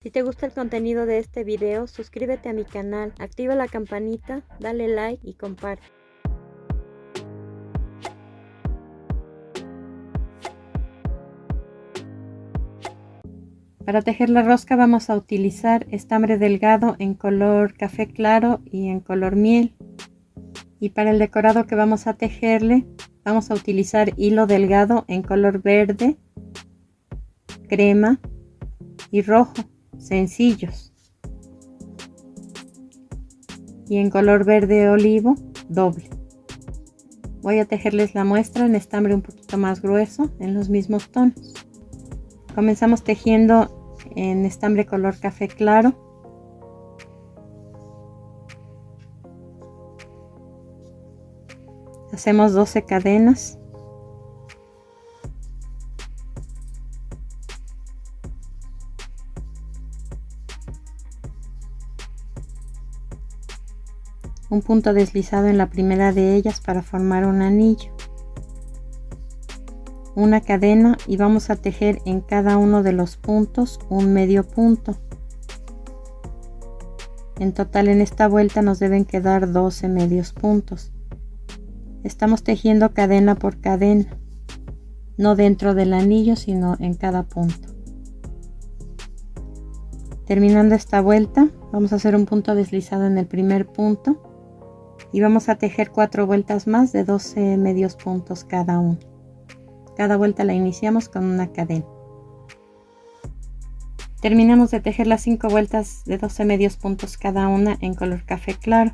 Si te gusta el contenido de este video, suscríbete a mi canal, activa la campanita, dale like y comparte. Para tejer la rosca vamos a utilizar estambre delgado en color café claro y en color miel. Y para el decorado que vamos a tejerle, vamos a utilizar hilo delgado en color verde, crema y rojo, sencillos. Y en color verde olivo, doble. Voy a tejerles la muestra en estambre un poquito más grueso, en los mismos tonos. Comenzamos tejiendo en estambre color café claro. Hacemos 12 cadenas. Un punto deslizado en la primera de ellas para formar un anillo. Una cadena y vamos a tejer en cada uno de los puntos un medio punto. En total en esta vuelta nos deben quedar 12 medios puntos. Estamos tejiendo cadena por cadena, no dentro del anillo sino en cada punto. Terminando esta vuelta vamos a hacer un punto deslizado en el primer punto y vamos a tejer 4 vueltas más de 12 medios puntos cada uno. Cada vuelta la iniciamos con una cadena. Terminamos de tejer las 5 vueltas de 12 medios puntos cada una en color café claro.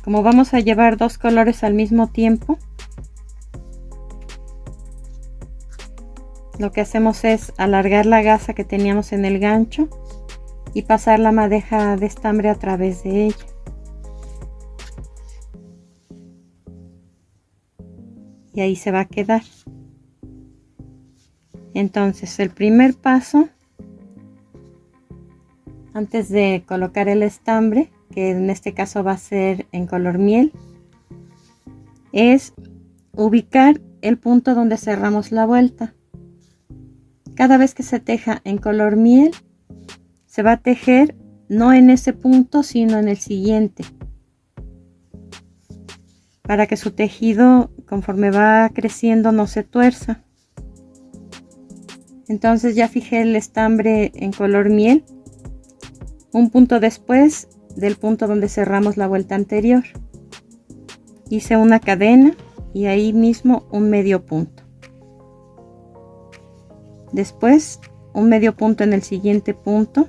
Como vamos a llevar dos colores al mismo tiempo, lo que hacemos es alargar la gasa que teníamos en el gancho y pasar la madeja de estambre a través de ella. Y ahí se va a quedar. Entonces el primer paso, antes de colocar el estambre, que en este caso va a ser en color miel, es ubicar el punto donde cerramos la vuelta. Cada vez que se teja en color miel, se va a tejer no en ese punto sino en el siguiente, para que su tejido conforme va creciendo no se tuerza. Entonces ya fijé el estambre en color miel un punto después del punto donde cerramos la vuelta anterior. Hice una cadena y ahí mismo un medio punto. Después un medio punto en el siguiente punto.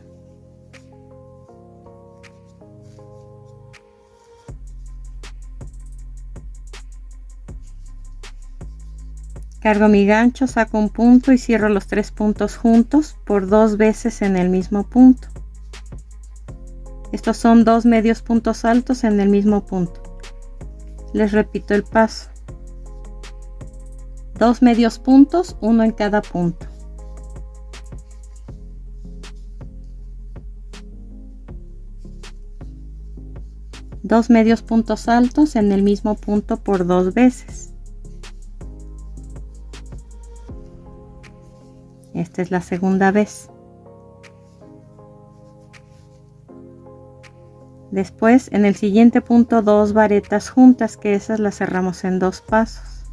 Cargo mi gancho, saco un punto y cierro los 3 puntos juntos por 2 veces en el mismo punto. Estos son 2 medios puntos altos en el mismo punto. Les repito el paso. 2 medios puntos, uno en cada punto. Dos medios puntos altos en el mismo punto por 2 veces. Esta es la segunda vez. Después en el siguiente punto 2 varetas juntas, que esas las cerramos en 2 pasos.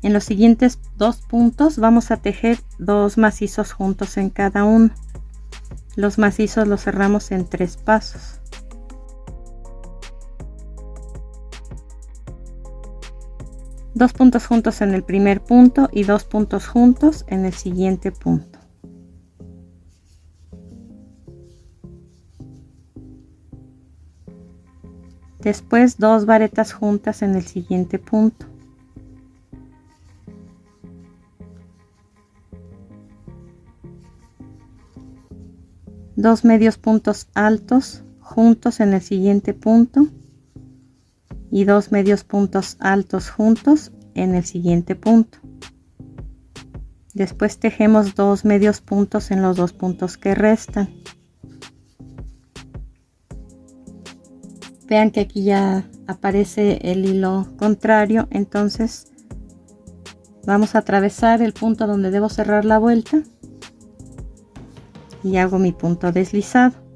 En los siguientes 2 puntos vamos a tejer 2 macizos juntos en cada uno. Los macizos los cerramos en 3 pasos. Dos puntos juntos en el primer punto y 2 puntos juntos en el siguiente punto. Después 2 varetas juntas en el siguiente punto. Dos medios puntos altos juntos en el siguiente punto y 2 medios puntos altos juntos en el siguiente punto. Después tejemos 2 medios puntos en los 2 puntos que restan. Vean que aquí ya aparece el hilo contrario, entonces Vamos a atravesar el punto donde debo cerrar la vuelta y hago mi punto deslizado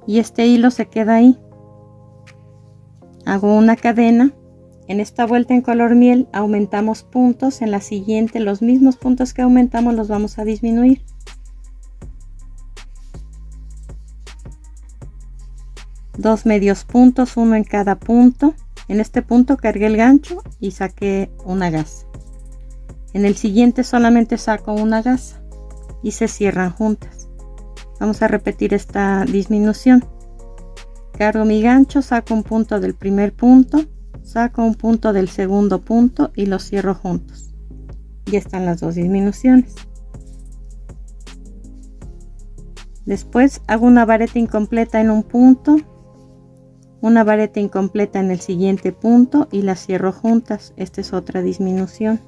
y este hilo se queda ahí. Hago una cadena. En esta vuelta en color miel aumentamos puntos, en la siguiente los mismos puntos que aumentamos los vamos a disminuir. Dos medios puntos, uno en cada punto. En este punto cargué el gancho y saqué una gasa. En el siguiente solamente saco una gasa y se cierran juntas. Vamos a repetir esta disminución. Cargo mi gancho, saco un punto del primer punto, saco un punto del segundo punto y los cierro juntos. Ya están las dos disminuciones. Después hago una vareta incompleta en un punto, una vareta incompleta en el siguiente punto y las cierro juntas. Esta es otra disminución.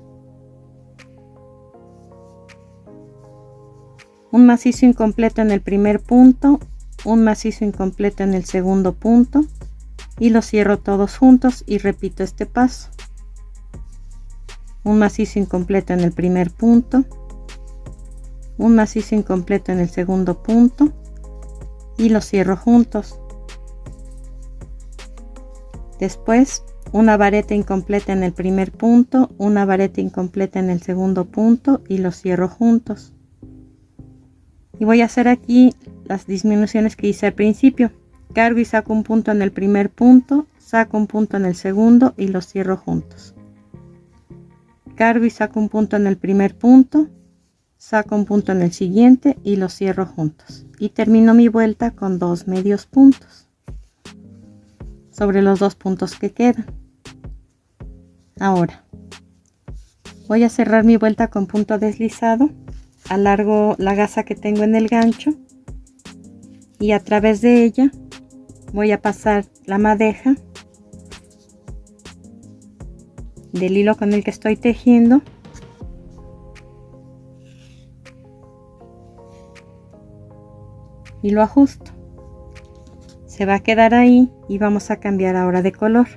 Un macizo incompleto en el primer punto, un macizo incompleto en el segundo punto y los cierro todos juntos y repito este paso. Un macizo incompleto en el primer punto, un macizo incompleto en el segundo punto y los cierro juntos. Después una vareta incompleta en el primer punto, una vareta incompleta en el segundo punto y los cierro juntos. Y voy a hacer aquí las disminuciones que hice al principio. Cargo y saco un punto en el primer punto, saco un punto en el segundo y los cierro juntos. Cargo y saco un punto en el primer punto, saco un punto en el siguiente y los cierro juntos. Y termino mi vuelta con dos medios puntos sobre los dos puntos que quedan. Ahora voy a cerrar mi vuelta con punto deslizado. Alargo la gasa que tengo en el gancho y a través de ella voy a pasar la madeja del hilo con el que estoy tejiendo y lo ajusto. Se va a quedar ahí y vamos a cambiar ahora de color.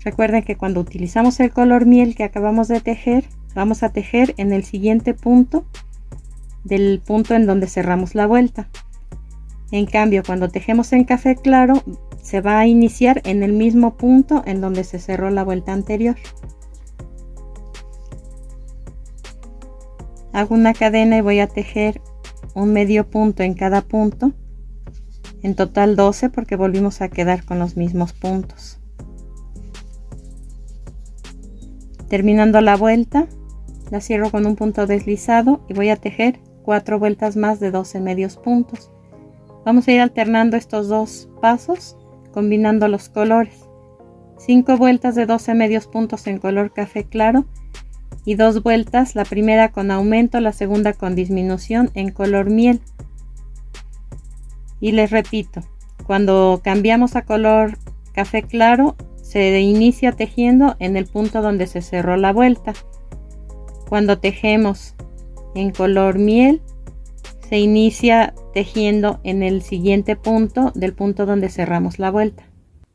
Recuerden que cuando utilizamos el color miel que acabamos de tejer, vamos a tejer en el siguiente punto del punto en donde cerramos la vuelta. En cambio, cuando tejemos en café claro, se va a iniciar en el mismo punto en donde se cerró la vuelta anterior. Hago una cadena y voy a tejer un medio punto en cada punto. En total 12 porque volvimos a quedar con los mismos puntos. Terminando la vuelta, la cierro con un punto deslizado y voy a tejer 4 vueltas más de 12 medios puntos. Vamos a ir alternando estos dos pasos, combinando los colores. 5 vueltas de 12 medios puntos en color café claro y 2 vueltas, la primera con aumento, la segunda con disminución en color miel. Y les repito, cuando cambiamos a color café claro, se inicia tejiendo en el punto donde se cerró la vuelta. Cuando tejemos en color miel, se inicia tejiendo en el siguiente punto del punto donde cerramos la vuelta.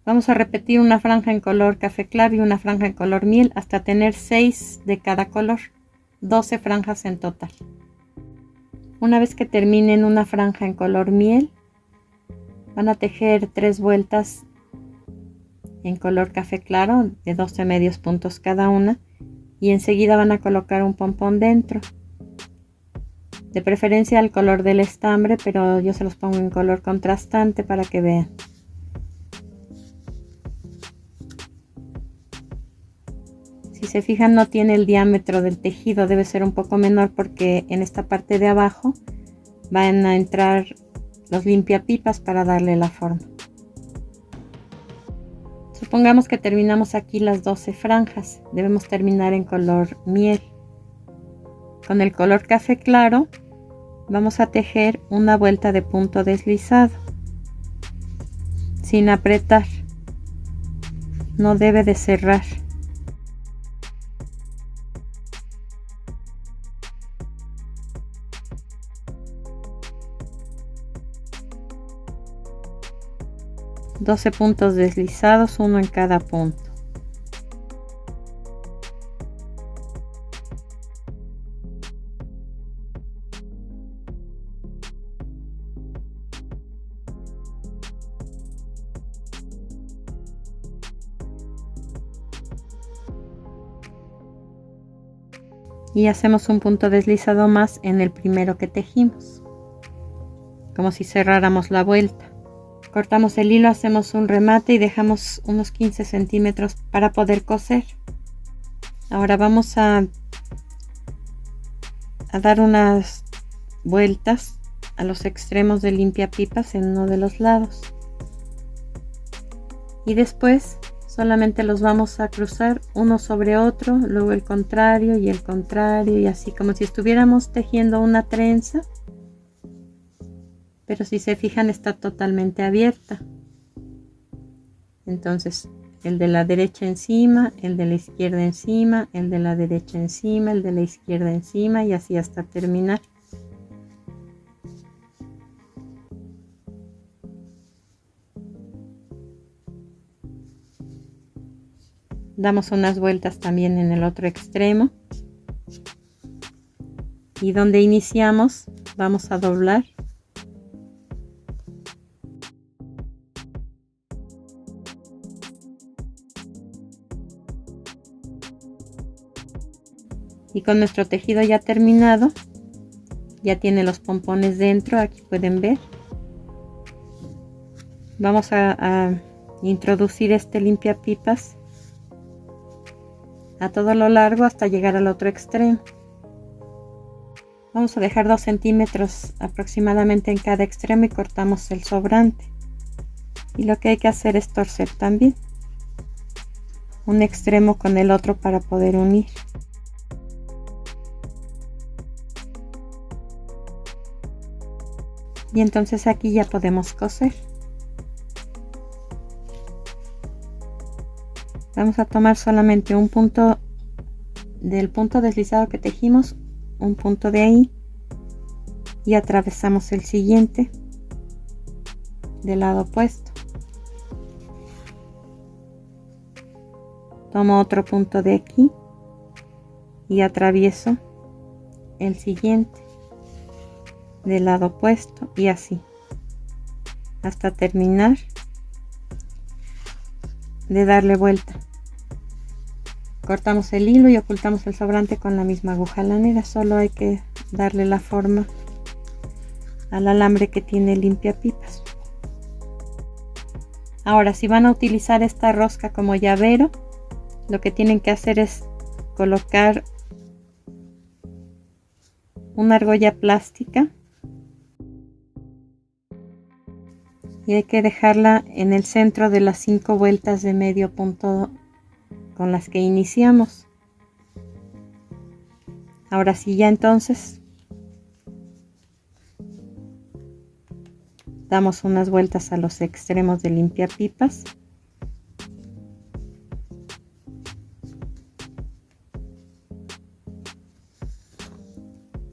Vamos a repetir una franja en color café claro y una franja en color miel hasta tener 6 de cada color, 12 franjas en total. Una vez que terminen una franja en color miel, van a tejer 3 vueltas en color café claro de 12 medios puntos cada una y enseguida van a colocar un pompón dentro, de preferencia al color del estambre, pero yo se los pongo en color contrastante para que vean. Si se fijan, no tiene el diámetro del tejido, debe ser un poco menor porque en esta parte de abajo van a entrar los limpiapipas para darle la forma. Supongamos que terminamos aquí las 12 franjas, debemos terminar en color miel. Con el color café claro vamos a tejer una vuelta de punto deslizado sin apretar, no debe de cerrar. Doce puntos deslizados, uno en cada punto. y hacemos un punto deslizado más en el primero que tejimos, como si cerráramos la vuelta. Cortamos el hilo, hacemos un remate y dejamos unos 15 centímetros para poder coser. Ahora vamos a dar unas vueltas a los extremos del limpiapipas en uno de los lados, y después solamente los vamos a cruzar uno sobre otro, luego el contrario y el contrario, y así como si estuviéramos tejiendo una trenza, pero si se fijan está totalmente abierta. Entonces el de la derecha encima, el de la izquierda encima, el de la derecha encima, el de la izquierda encima, y así hasta terminar. Damos unas vueltas también en el otro extremo, y donde iniciamos vamos a doblar y con nuestro tejido ya terminado, ya tiene los pompones dentro, aquí pueden ver. Vamos a introducir este limpiapipas a todo lo largo hasta llegar al otro extremo. Vamos a dejar 2 centímetros aproximadamente en cada extremo y cortamos el sobrante. Y lo que hay que hacer es torcer también un extremo con el otro para poder unir. Y entonces aquí ya podemos coser. Vamos a tomar solamente un punto del punto deslizado que tejimos, un punto de ahí, y atravesamos el siguiente del lado opuesto. Tomo otro punto de aquí y atravieso el siguiente del lado opuesto, y así hasta terminar de darle vuelta. Cortamos el hilo y ocultamos el sobrante con la misma aguja lanera. Solo hay que darle la forma al alambre que tiene el limpiapipas. Ahora, si van a utilizar esta rosca como llavero, lo que tienen que hacer es colocar una argolla plástica y hay que dejarla en el centro de las 5 vueltas de medio punto con las que iniciamos. Ahora sí, ya entonces damos unas vueltas a los extremos del limpiapipas.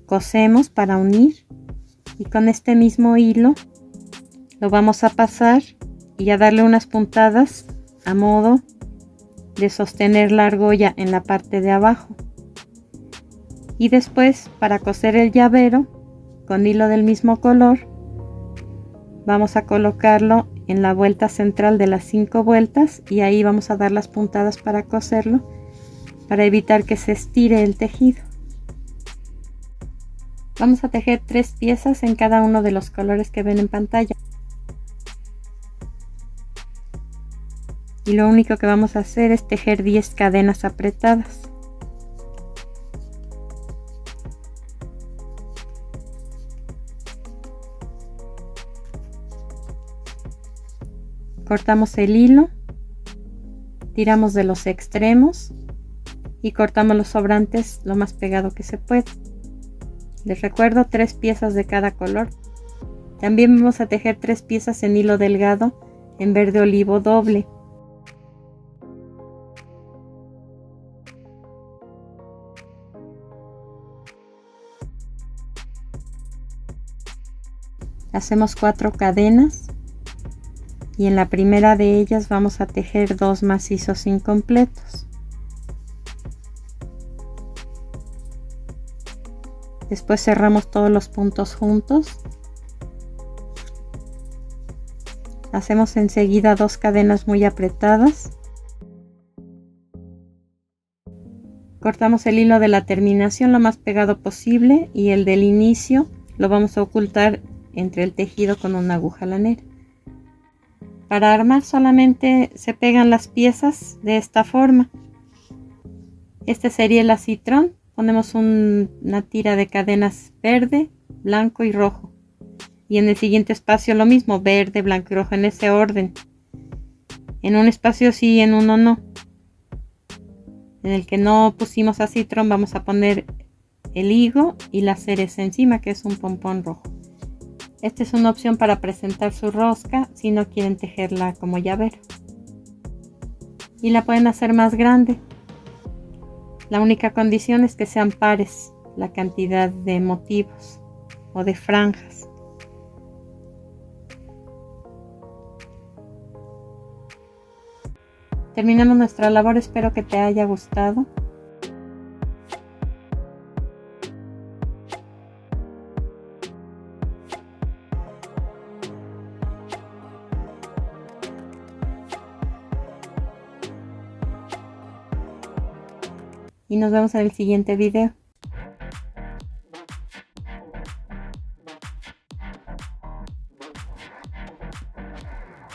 Cosemos para unir, y con este mismo hilo lo vamos a pasar y a darle unas puntadas a modo de sostener la argolla en la parte de abajo. Y después, para coser el llavero con hilo del mismo color, vamos a colocarlo en la vuelta central de las 5 vueltas, y ahí vamos a dar las puntadas para coserlo, para evitar que se estire el tejido. Vamos a tejer 3 piezas en cada uno de los colores que ven en pantalla. Y lo único que vamos a hacer es tejer 10 cadenas apretadas. Cortamos el hilo, tiramos de los extremos y cortamos los sobrantes lo más pegado que se puede. Les recuerdo, 3 piezas de cada color. También vamos a tejer 3 piezas en hilo delgado en verde olivo doble. Hacemos 4 cadenas y en la primera de ellas vamos a tejer 2 macizos incompletos. Después cerramos todos los puntos juntos. Hacemos enseguida 2 cadenas muy apretadas Cortamos el hilo de la terminación lo más pegado posible y el del inicio lo vamos a ocultar entre el tejido con una aguja lanera. Para armar solamente se pegan las piezas de esta forma. Este sería el acitrón. Ponemos una tira de cadenas verde, blanco y rojo. Y en el siguiente espacio lo mismo, verde, blanco y rojo, en ese orden. En un espacio sí, en uno no. En el que no pusimos acitrón vamos a poner el higo y la cereza encima, que es un pompón rojo. Esta es una opción para presentar su rosca si no quieren tejerla como llavero. Y la pueden hacer más grande. La única condición es que sean pares la cantidad de motivos o de franjas. Terminamos nuestra labor, espero que te haya gustado. Y nos vemos en el siguiente video.